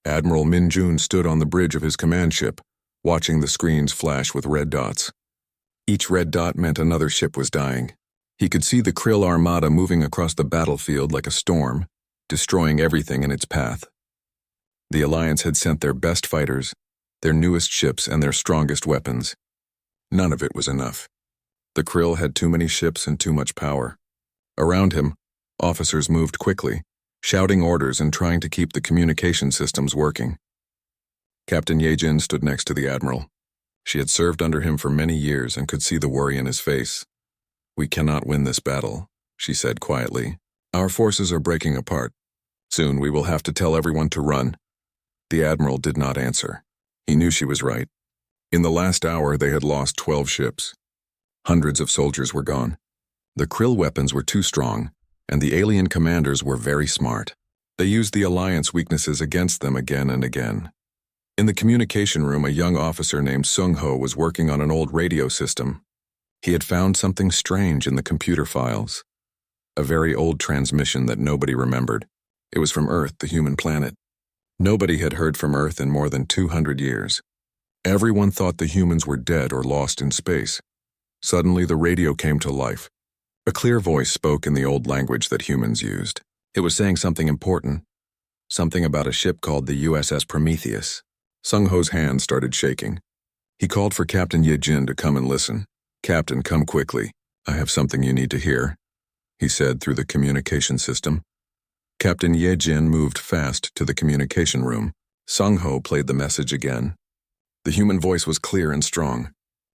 Admiral Min Jun stood on the bridge of his command ship, watching the screens flash with red dots. Each red dot meant another ship was dying. He could see the Krill armada moving across the battlefield like a storm, destroying everything in its path. The Alliance had sent their best fighters, their newest ships, and their strongest weapons. None of it was enough. The Krill had too many ships and too much power. Around him, officers moved quickly, shouting orders and trying to keep the communication systems working. Captain Ye-jin stood next to the Admiral. She had served under him for many years and could see the worry in his face. "We cannot win this battle," she said quietly. "Our forces are breaking apart. Soon we will have to tell everyone to run." The Admiral did not answer. He knew she was right. In the last hour, they had lost 12 ships. Hundreds of soldiers were gone. The Krill weapons were too strong, and the alien commanders were very smart. They used the Alliance weaknesses against them again and again. In the communication room, a young officer named Sung-ho was working on an old radio system. He had found something strange in the computer files. A very old transmission that nobody remembered. It was from Earth, the human planet. Nobody had heard from Earth in more than 200 years. Everyone thought the humans were dead or lost in space. Suddenly, the radio came to life. A clear voice spoke in the old language that humans used. It was saying something important. Something about a ship called the USS Prometheus. Sung-ho's hand started shaking. He called for Captain Ye-jin to come and listen. "Captain, come quickly. I have something you need to hear," he said through the communication system. Captain Ye-jin moved fast to the communication room. Sung-ho played the message again. The human voice was clear and strong.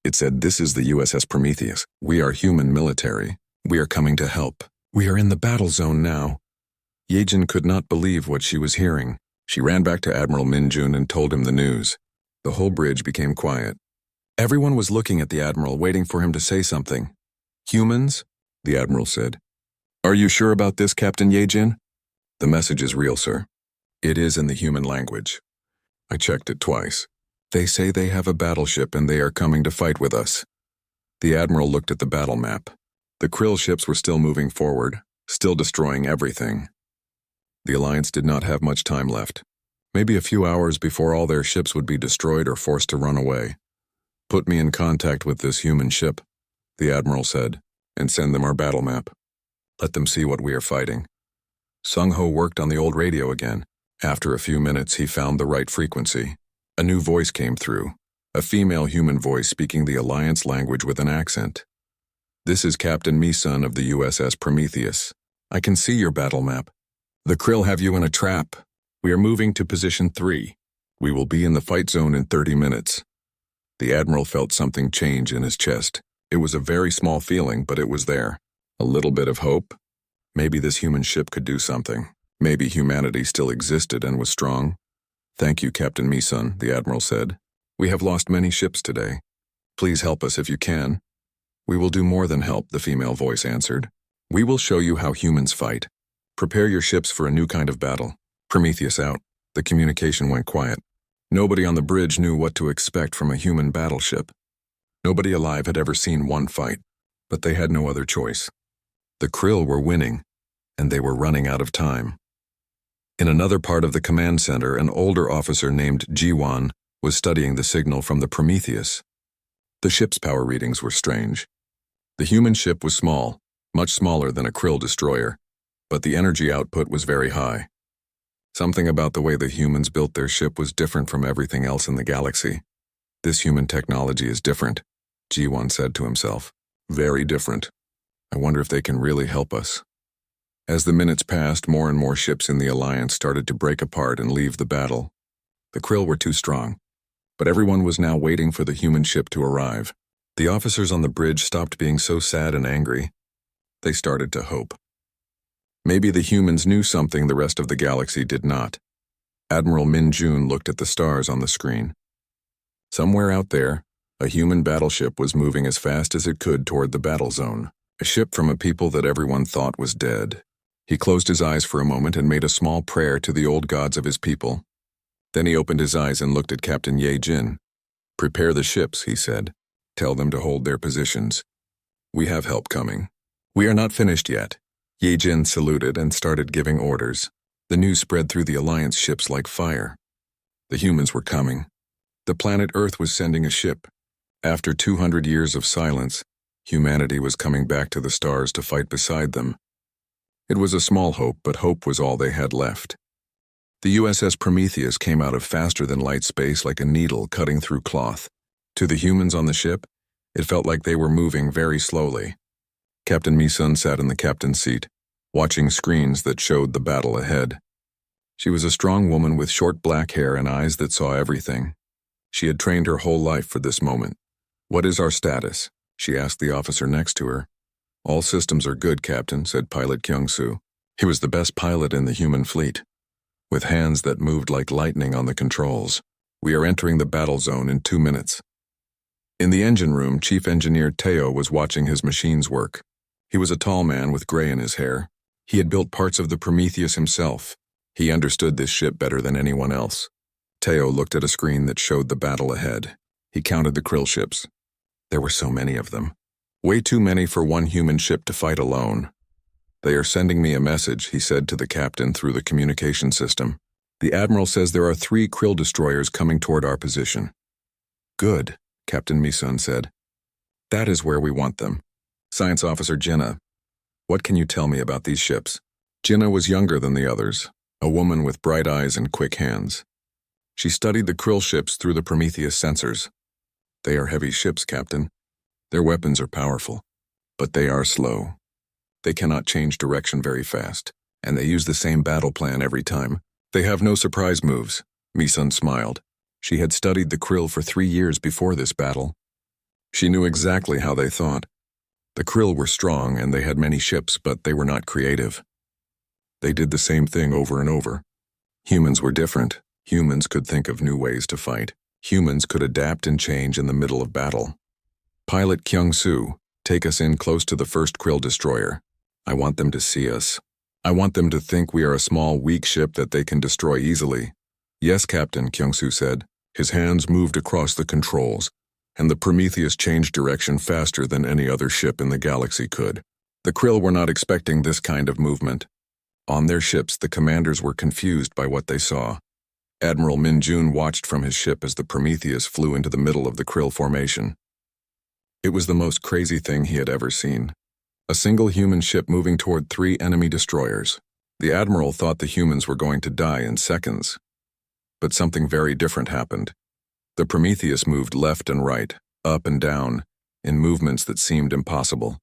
It said, "This is the USS Prometheus. We are human military. We are coming to help. We are in the battle zone now." Ye-jin could not believe what she was hearing. She ran back to Admiral Min Jun and told him the news. The whole bridge became quiet. Everyone was looking at the Admiral, waiting for him to say something. "Humans?" the Admiral said. "Are you sure about this, Captain Ye-jin?" "The message is real, sir. It is in the human language. I checked it twice. They say they have a battleship and they are coming to fight with us." The Admiral looked at the battle map. The Krill ships were still moving forward, still destroying everything. The Alliance did not have much time left. Maybe a few hours before all their ships would be destroyed or forced to run away. "Put me in contact with this human ship," the Admiral said, "and send them our battle map. Let them see what we are fighting." Sung-ho worked on the old radio again. After a few minutes, he found the right frequency. A new voice came through, a female human voice speaking the Alliance language with an accent. "This is Captain Mi-sun of the USS Prometheus. I can see your battle map. The Krill have you in a trap. We are moving to position 3. We will be in the fight zone in 30 minutes. The Admiral felt something change in his chest. It was a very small feeling, but it was there. A little bit of hope. Maybe this human ship could do something. Maybe humanity still existed and was strong. "Thank you, Captain Mi-sun," the Admiral said. "We have lost many ships today. Please help us if you can." "We will do more than help," the female voice answered. "We will show you how humans fight. Prepare your ships for a new kind of battle." Prometheus out. The communication went quiet. Nobody on the bridge knew what to expect from a human battleship. Nobody alive had ever seen one fight, but they had no other choice. The Krill were winning, and they were running out of time. In another part of the command center, an older officer named Ji-won was studying the signal from the Prometheus. The ship's power readings were strange. The human ship was small, much smaller than a Krill destroyer, but the energy output was very high. Something about the way the humans built their ship was different from everything else in the galaxy. "This human technology is different," Ji-won said to himself. "Very different. I wonder if they can really help us." As the minutes passed, more and more ships in the Alliance started to break apart and leave the battle. The Krill were too strong, but everyone was now waiting for the human ship to arrive. The officers on the bridge stopped being so sad and angry. They started to hope. Maybe the humans knew something the rest of the galaxy did not. Admiral Min Jun looked at the stars on the screen. Somewhere out there, a human battleship was moving as fast as it could toward the battle zone, a ship from a people that everyone thought was dead. He closed his eyes for a moment and made a small prayer to the old gods of his people. Then he opened his eyes and looked at Captain Ye-jin. "Prepare the ships," he said. "Tell them to hold their positions. We have help coming." "We are not finished yet." Ye-jin saluted and started giving orders. The news spread through the Alliance ships like fire. The humans were coming. The planet Earth was sending a ship. After 200 years of silence, humanity was coming back to the stars to fight beside them. It was a small hope, but hope was all they had left. The USS Prometheus came out of faster-than-light space like a needle cutting through cloth. To the humans on the ship, it felt like they were moving very slowly. Captain Mi-sun sat in the captain's seat, watching screens that showed the battle ahead. She was a strong woman with short black hair and eyes that saw everything. She had trained her whole life for this moment. "What is our status?" she asked the officer next to her. "All systems are good, Captain," said pilot Kyung-soo. He was the best pilot in the human fleet, with hands that moved like lightning on the controls. "We are entering the battle zone in 2 minutes." In the engine room, Chief Engineer Teo was watching his machines work. He was a tall man with gray in his hair. He had built parts of the Prometheus himself. He understood this ship better than anyone else. Teo looked at a screen that showed the battle ahead. He counted the krill ships. There were so many of them. Way too many for one human ship to fight alone. "They are sending me a message," he said to the captain through the communication system. "The admiral says there are 3 krill destroyers coming toward our position." "Good," Captain Mi-sun said. "That is where we want them." "Science Officer Jinna, what can you tell me about these ships?" Jinna was younger than the others, a woman with bright eyes and quick hands. She studied the krill ships through the Prometheus sensors. "They are heavy ships, Captain. Their weapons are powerful, but they are slow. They cannot change direction very fast, and they use the same battle plan every time. They have no surprise moves." Mi-sun smiled. She had studied the krill for 3 years before this battle. She knew exactly how they thought. The krill were strong and they had many ships, but they were not creative. They did the same thing over and over. Humans were different. Humans could think of new ways to fight. Humans could adapt and change in the middle of battle. "Pilot Kyung-soo, take us in close to the first krill destroyer. I want them to see us. I want them to think we are a small, weak ship that they can destroy easily." "Yes, Captain," Kyung-soo said. His hands moved across the controls, and the Prometheus changed direction faster than any other ship in the galaxy could. The krill were not expecting this kind of movement. On their ships, the commanders were confused by what they saw. Admiral Min-jun watched from his ship as the Prometheus flew into the middle of the krill formation. It was the most crazy thing he had ever seen. A single human ship moving toward 3 enemy destroyers. The admiral thought the humans were going to die in seconds. But something very different happened. The Prometheus moved left and right, up and down, in movements that seemed impossible.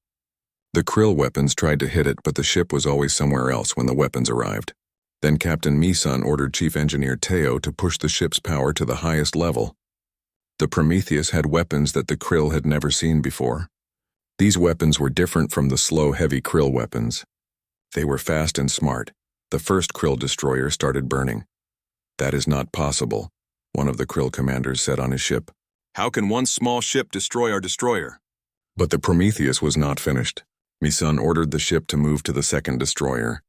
The krill weapons tried to hit it, but the ship was always somewhere else when the weapons arrived. Then Captain Mi-sun ordered Chief Engineer Teo to push the ship's power to the highest level. The Prometheus had weapons that the krill had never seen before. These weapons were different from the slow, heavy krill weapons. They were fast and smart. The first krill destroyer started burning. "That is not possible," one of the krill commanders said on his ship. "How can one small ship destroy our destroyer?" But the Prometheus was not finished. Mi-sun ordered the ship to move to the second destroyer.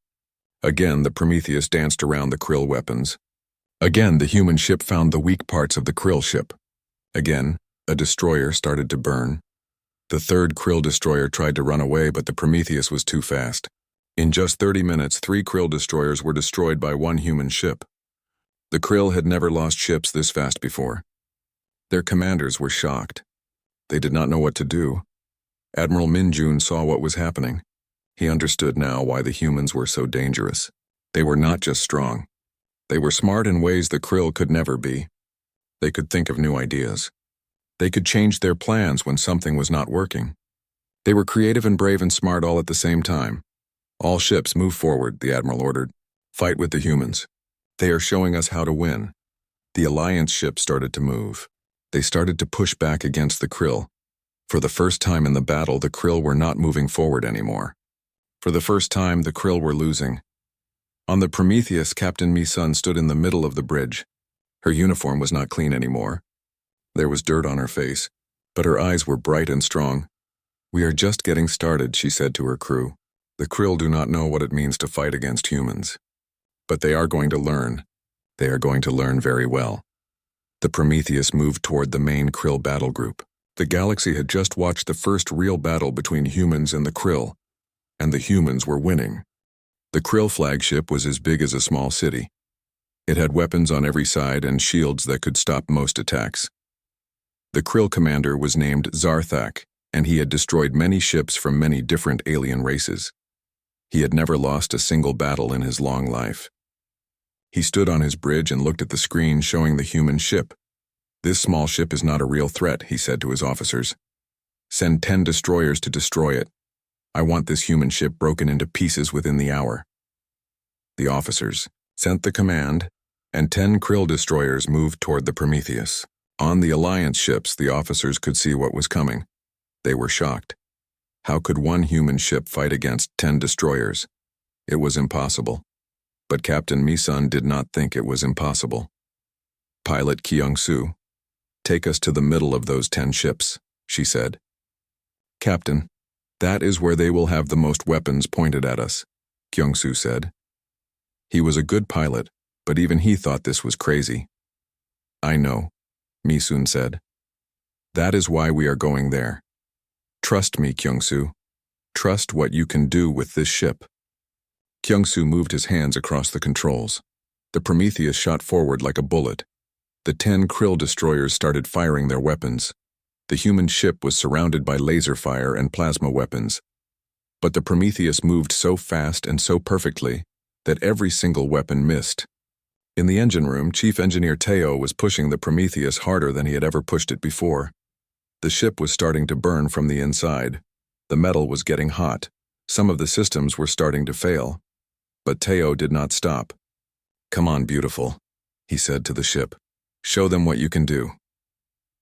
Again, the Prometheus danced around the krill weapons. Again, the human ship found the weak parts of the krill ship. Again, a destroyer started to burn. The third krill destroyer tried to run away, but the Prometheus was too fast. In just 30 minutes, 3 krill destroyers were destroyed by 1 human ship. The krill had never lost ships this fast before. Their commanders were shocked. They did not know what to do. Admiral Min-jun saw what was happening. He understood now why the humans were so dangerous. They were not just strong. They were smart in ways the krill could never be. They could think of new ideas. They could change their plans when something was not working. They were creative and brave and smart all at the same time. "All ships move forward," the admiral ordered. "Fight with the humans. They are showing us how to win." The Alliance ships started to move. They started to push back against the krill. For the first time in the battle, the krill were not moving forward anymore. For the first time, the krill were losing. On the Prometheus, Captain Mi-sun stood in the middle of the bridge. Her uniform was not clean anymore. There was dirt on her face, but her eyes were bright and strong. "We are just getting started," she said to her crew. "The krill do not know what it means to fight against humans. But they are going to learn. They are going to learn very well." The Prometheus moved toward the main krill battle group. The galaxy had just watched the first real battle between humans and the krill, and the humans were winning. The krill flagship was as big as a small city. It had weapons on every side and shields that could stop most attacks. The Krill commander was named Zarthak, and he had destroyed many ships from many different alien races. He had never lost a single battle in his long life. He stood on his bridge and looked at the screen showing the human ship. "This small ship is not a real threat," he said to his officers. "Send 10 destroyers to destroy it. I want this human ship broken into pieces within the hour." The officers sent the command, and 10 Krill destroyers moved toward the Prometheus. On the Alliance ships, the officers could see what was coming. They were shocked. How could one human ship fight against 10 destroyers? It was impossible. But Captain Mi-sun did not think it was impossible. "Pilot Kyung-soo, take us to the middle of those 10 ships," she said. "Captain, that is where they will have the most weapons pointed at us," Kyung-soo said. He was a good pilot, but even he thought this was crazy. "I know," Mi-sun said. "That is why we are going there. Trust me, Kyung-soo. Trust what you can do with this ship." Kyung-soo moved his hands across the controls. The Prometheus shot forward like a bullet. The 10 Krill destroyers started firing their weapons. The human ship was surrounded by laser fire and plasma weapons. But the Prometheus moved so fast and so perfectly that every single weapon missed. In the engine room, Chief Engineer Teo was pushing the Prometheus harder than he had ever pushed it before. The ship was starting to burn from the inside. The metal was getting hot. Some of the systems were starting to fail. But Teo did not stop. "Come on, beautiful," he said to the ship. "Show them what you can do."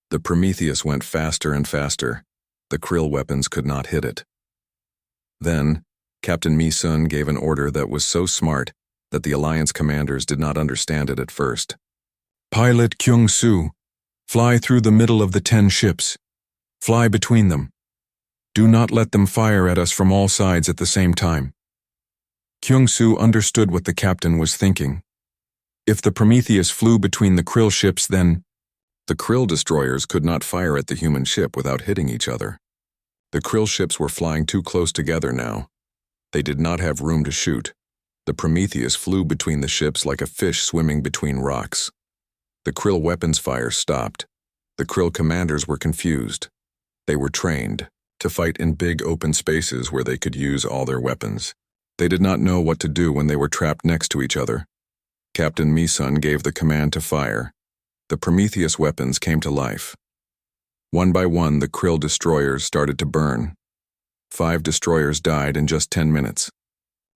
The Prometheus went faster and faster. The Krill weapons could not hit it. Then, Captain Mi-sun gave an order that was so smart that the Alliance commanders did not understand it at first. "Pilot Kyung-soo, fly through the middle of the 10 ships. Fly between them. Do not let them fire at us from all sides at the same time." Kyung-soo understood what the captain was thinking. If the Prometheus flew between the Krill ships, then the Krill destroyers could not fire at the human ship without hitting each other. The Krill ships were flying too close together now. They did not have room to shoot. The Prometheus flew between the ships like a fish swimming between rocks. The Krill weapons fire stopped. The Krill commanders were confused. They were trained to fight in big open spaces where they could use all their weapons. They did not know what to do when they were trapped next to each other. Captain Mi-sun gave the command to fire. The Prometheus weapons came to life. One by one, the Krill destroyers started to burn. 5 destroyers died in just 10 minutes.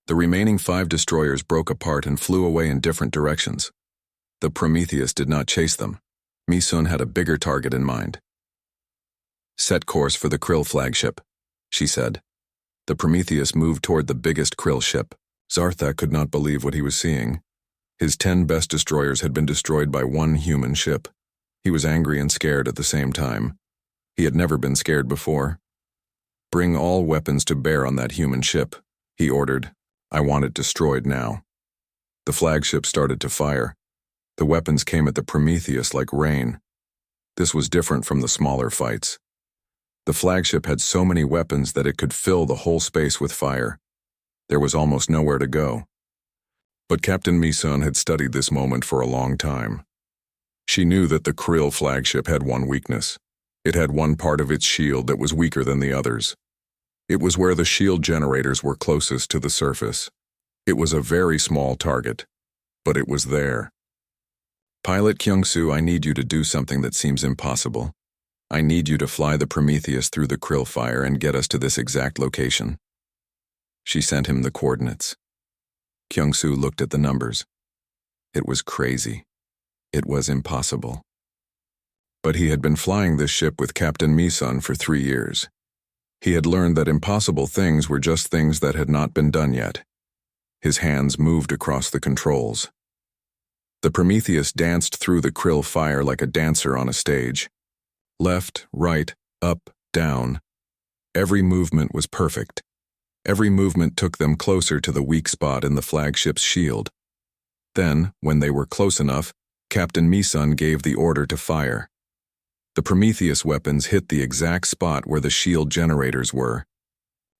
The remaining 5 destroyers broke apart and flew away in different directions. The Prometheus did not chase them. Mi-sun had a bigger target in mind. "Set course for the Krill flagship," she said. The Prometheus moved toward the biggest Krill ship. Zarthak could not believe what he was seeing. His 10 best destroyers had been destroyed by one human ship. He was angry and scared at the same time. He had never been scared before. "Bring all weapons to bear on that human ship," he ordered. "I want it destroyed now." The flagship started to fire. The weapons came at the Prometheus like rain. This was different from the smaller fights. The flagship had so many weapons that it could fill the whole space with fire. There was almost nowhere to go. But Captain Mi-sun had studied this moment for a long time. She knew that the Krill flagship had one weakness. It had one part of its shield that was weaker than the others. It was where the shield generators were closest to the surface. It was a very small target, but it was there. "Pilot Kyung-soo, I need you to do something that seems impossible. I need you to fly the Prometheus through the Krill fire and get us to this exact location." She sent him the coordinates. Kyung-soo looked at the numbers. It was crazy. It was impossible. But he had been flying this ship with Captain Mi-sun for 3 years. He had learned that impossible things were just things that had not been done yet. His hands moved across the controls. The Prometheus danced through the Krill fire like a dancer on a stage. Left, right, up, down. Every movement was perfect. Every movement took them closer to the weak spot in the flagship's shield. Then, when they were close enough, Captain Mi-sun gave the order to fire. The Prometheus weapons hit the exact spot where the shield generators were.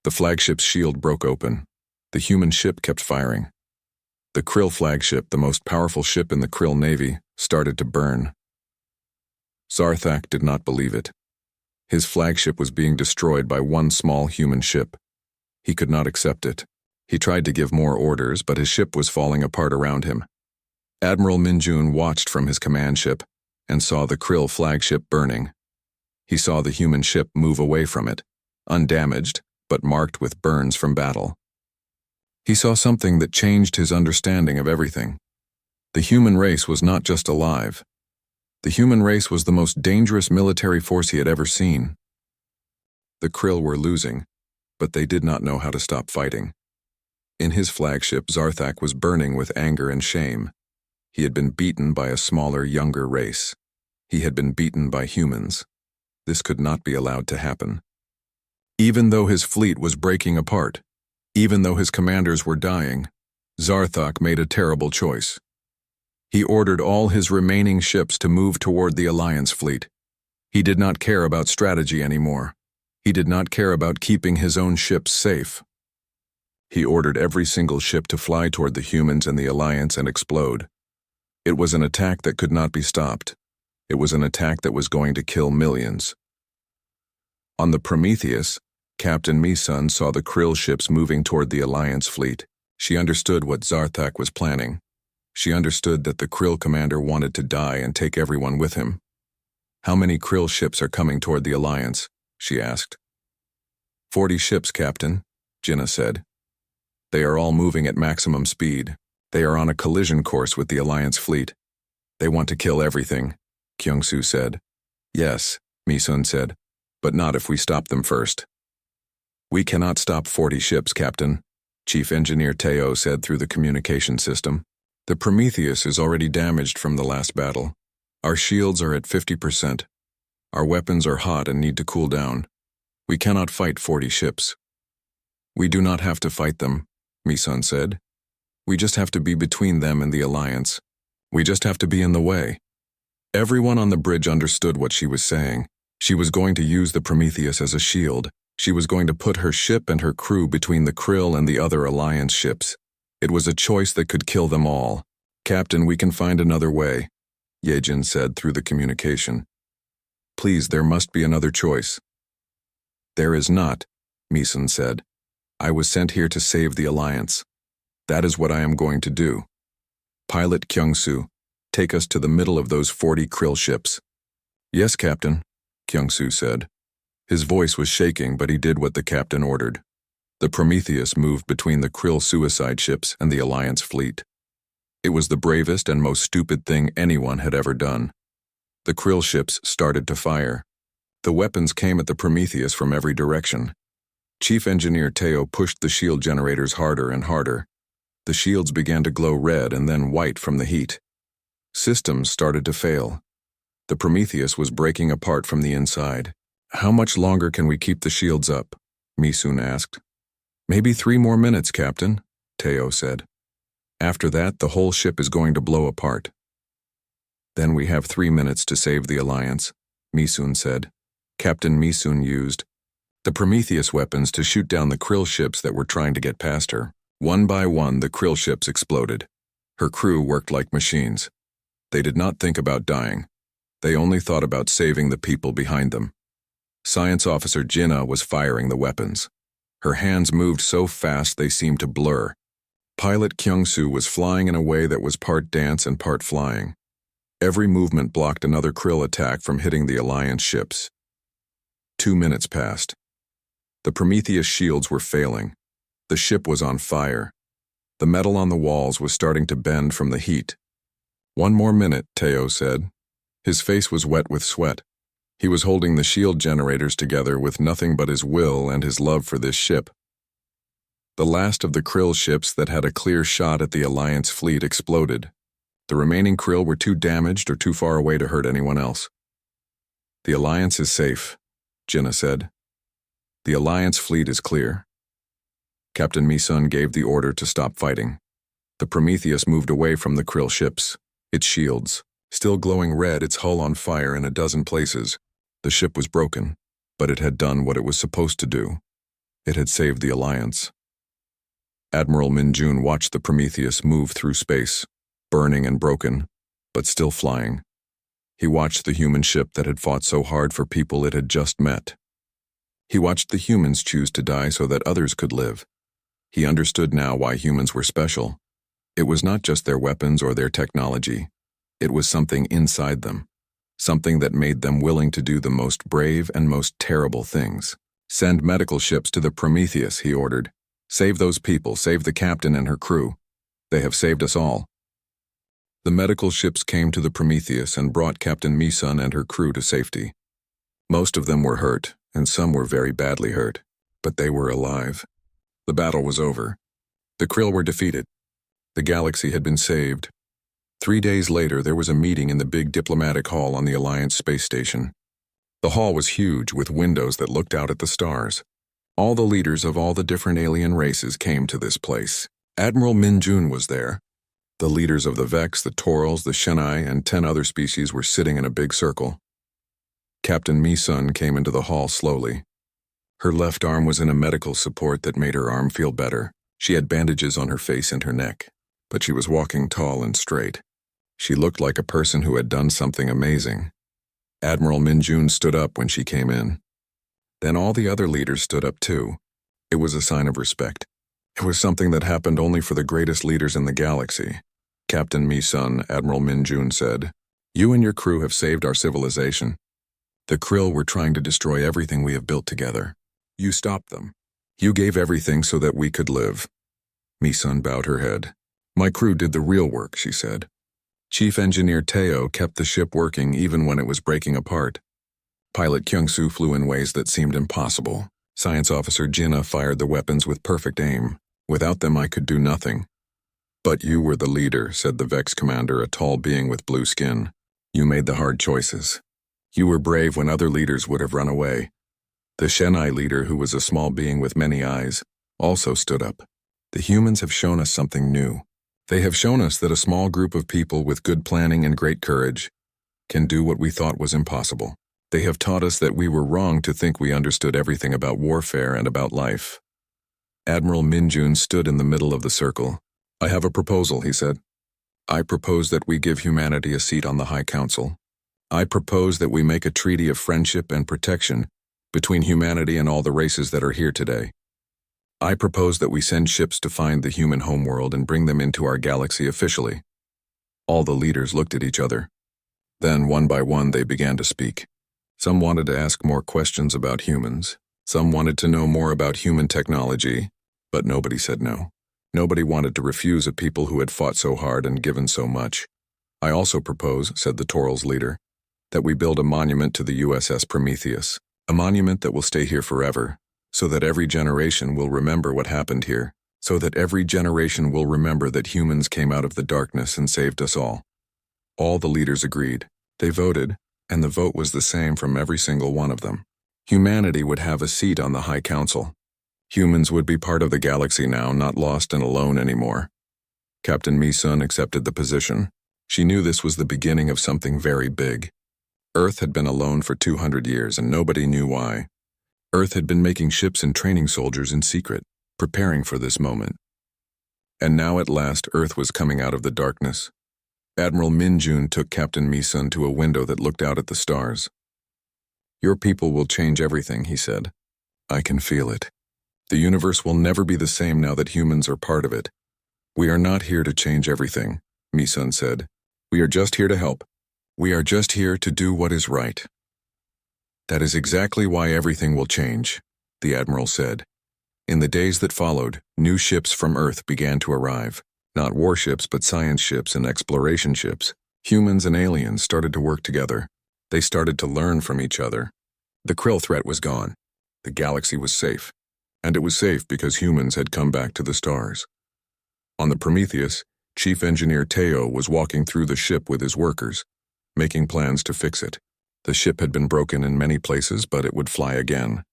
The flagship's shield broke open. The human ship kept firing. The Krill flagship, the most powerful ship in the Krill Navy, started to burn. Zarthak did not believe it. His flagship was being destroyed by one small human ship. He could not accept it. He tried to give more orders, but his ship was falling apart around him. Admiral Minjun watched from his command ship and saw the Krill flagship burning. He saw the human ship move away from it, undamaged, but marked with burns from battle. He saw something that changed his understanding of everything. The human race was not just alive. The human race was the most dangerous military force he had ever seen. The Krill were losing, but they did not know how to stop fighting. In his flagship, Zarthak was burning with anger and shame. He had been beaten by a smaller, younger race. He had been beaten by humans. This could not be allowed to happen. Even though his fleet was breaking apart, even though his commanders were dying, Zarthak made a terrible choice. He ordered all his remaining ships to move toward the Alliance fleet. He did not care about strategy anymore. He did not care about keeping his own ships safe. He ordered every single ship to fly toward the humans and the Alliance and explode. It was an attack that could not be stopped. It was an attack that was going to kill millions. On the Prometheus, Captain Misun saw the Krill ships moving toward the Alliance fleet. She understood what Zarthak was planning. She understood that the Krill commander wanted to die and take everyone with him. "How many Krill ships are coming toward the Alliance?" she asked. 40 ships, Captain, Jinnah said. "They are all moving at maximum speed. They are on a collision course with the Alliance fleet. They want to kill everything," Kyung-soo said. "Yes," Mi-sun said, "but not if we stop them first." "We cannot stop 40 ships, Captain," Chief Engineer Teo said through the communication system. "The Prometheus is already damaged from the last battle. Our shields are at 50%. Our weapons are hot and need to cool down. We cannot fight 40 ships." "We do not have to fight them," Mi-sun said. "We just have to be between them and the Alliance. We just have to be in the way." Everyone on the bridge understood what she was saying. She was going to use the Prometheus as a shield. She was going to put her ship and her crew between the Krill and the other Alliance ships. It was a choice that could kill them all. "Captain, we can find another way," Yejin said through the communication. "Please, there must be another choice." "There is not," Mi-sun said. "I was sent here to save the Alliance. That is what I am going to do. Pilot Kyung-soo, take us to the middle of those 40 Krill ships." "Yes, Captain," Kyung-soo said. His voice was shaking, but he did what the captain ordered. The Prometheus moved between the Krill suicide ships and the Alliance fleet. It was the bravest and most stupid thing anyone had ever done. The Krill ships started to fire. The weapons came at the Prometheus from every direction. Chief Engineer Teo pushed the shield generators harder and harder. The shields began to glow red and then white from the heat. Systems started to fail. The Prometheus was breaking apart from the inside. "How much longer can we keep the shields up?" Mi-sun asked. "Maybe 3 more minutes, Captain," Teo said. "After that, the whole ship is going to blow apart." "Then we have 3 minutes to save the Alliance," Mi-sun said. Captain Mi-sun used the Prometheus weapons to shoot down the Krill ships that were trying to get past her. One by one, the Krill ships exploded. Her crew worked like machines. They did not think about dying. They only thought about saving the people behind them. Science Officer Jinnah was firing the weapons. Her hands moved so fast they seemed to blur. Pilot Kyung-soo was flying in a way that was part dance and part flying. Every movement blocked another Krill attack from hitting the Alliance ships. 2 minutes passed. The Prometheus shields were failing. The ship was on fire. The metal on the walls was starting to bend from the heat. "1 more minute," Teo said. His face was wet with sweat. He was holding the shield generators together with nothing but his will and his love for this ship. The last of the Krill ships that had a clear shot at the Alliance fleet exploded. The remaining Krill were too damaged or too far away to hurt anyone else. "The Alliance is safe," Jinnah said. "The Alliance fleet is clear." Captain Mi-sun gave the order to stop fighting. The Prometheus moved away from the Krill ships, its shields, still glowing red, its hull on fire in a dozen places. The ship was broken, but it had done what it was supposed to do. It had saved the Alliance. Admiral Min-jun watched the Prometheus move through space, burning and broken, but still flying. He watched the human ship that had fought so hard for people it had just met. He watched the humans choose to die so that others could live. He understood now why humans were special. It was not just their weapons or their technology. It was something inside them, something that made them willing to do the most brave and most terrible things. "Send medical ships to the Prometheus," he ordered. "Save those people, save the captain and her crew. They have saved us all." The medical ships came to the Prometheus and brought Captain Mi-sun and her crew to safety. Most of them were hurt, and some were very badly hurt, but they were alive. The battle was over. The Krill were defeated. The galaxy had been saved. 3 days later, there was a meeting in the big diplomatic hall on the Alliance space station. The hall was huge, with windows that looked out at the stars. All the leaders of all the different alien races came to this place. Admiral Min-jun was there. The leaders of the Vex, the Torals, the Shenai, and 10 other species were sitting in a big circle. Captain Mi-sun came into the hall slowly. Her left arm was in a medical support that made her arm feel better. She had bandages on her face and her neck, but she was walking tall and straight. She looked like a person who had done something amazing. Admiral Min-jun stood up when she came in. Then all the other leaders stood up too. It was a sign of respect. It was something that happened only for the greatest leaders in the galaxy. "Captain Mi-sun," Admiral Min-jun said, "you and your crew have saved our civilization. The Krill were trying to destroy everything we have built together. You stopped them. You gave everything so that we could live." Mi-sun bowed her head. "My crew did the real work," she said. Chief Engineer Teo kept the ship working even when it was breaking apart. Pilot Kyung-soo flew in ways that seemed impossible. Science Officer Jinna fired the weapons with perfect aim. Without them, I could do nothing. "But you were the leader," said the Vex commander, a tall being with blue skin. "You made the hard choices. You were brave when other leaders would have run away." The Shenai leader, who was a small being with many eyes, also stood up. "The humans have shown us something new. They have shown us that a small group of people with good planning and great courage can do what we thought was impossible. They have taught us that we were wrong to think we understood everything about warfare and about life." Admiral Min-jun stood in the middle of the circle. "I have a proposal," he said. "I propose that we give humanity a seat on the High Council. I propose that we make a treaty of friendship and protection between humanity and all the races that are here today. I propose that we send ships to find the human homeworld and bring them into our galaxy officially." All the leaders looked at each other. Then, one by one, they began to speak. Some wanted to ask more questions about humans. Some wanted to know more about human technology, but nobody said no. Nobody wanted to refuse a people who had fought so hard and given so much. "I also propose," said the Torals leader, "that we build a monument to the USS Prometheus, a monument that will stay here forever, so that every generation will remember what happened here, so that every generation will remember that humans came out of the darkness and saved us all." All the leaders agreed. They voted, and the vote was the same from every single one of them. Humanity would have a seat on the High Council. Humans would be part of the galaxy now, not lost and alone anymore. Captain Mi-sun accepted the position. She knew this was the beginning of something very big. Earth had been alone for 200 years, and nobody knew why. Earth had been making ships and training soldiers in secret, preparing for this moment. And now at last Earth was coming out of the darkness. Admiral Min-jun took Captain Mi-sun to a window that looked out at the stars. "Your people will change everything," he said. "I can feel it. The universe will never be the same now that humans are part of it. We are not here to change everything," Mi-sun said. "We are just here to help. We are just here to do what is right." "That is exactly why everything will change," the Admiral said. In the days that followed, new ships from Earth began to arrive. Not warships, but science ships and exploration ships. Humans and aliens started to work together. They started to learn from each other. The Krill threat was gone. The galaxy was safe. And it was safe because humans had come back to the stars. On the Prometheus, Chief Engineer Teo was walking through the ship with his workers, making plans to fix it. The ship had been broken in many places, but it would fly again.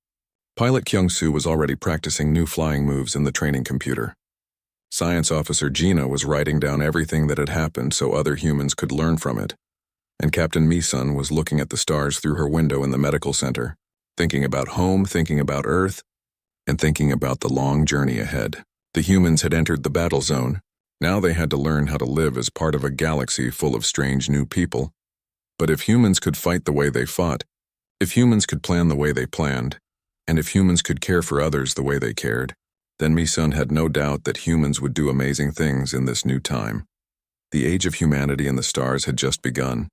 Pilot Kyung-soo was already practicing new flying moves in the training computer. Science Officer Jinna was writing down everything that had happened so other humans could learn from it. And Captain Mi-sun was looking at the stars through her window in the medical center, thinking about home, thinking about Earth, and thinking about the long journey ahead. The humans had entered the battle zone. Now they had to learn how to live as part of a galaxy full of strange new people. But if humans could fight the way they fought, if humans could plan the way they planned, and if humans could care for others the way they cared, then Mi-sun had no doubt that humans would do amazing things in this new time. The age of humanity and the stars had just begun.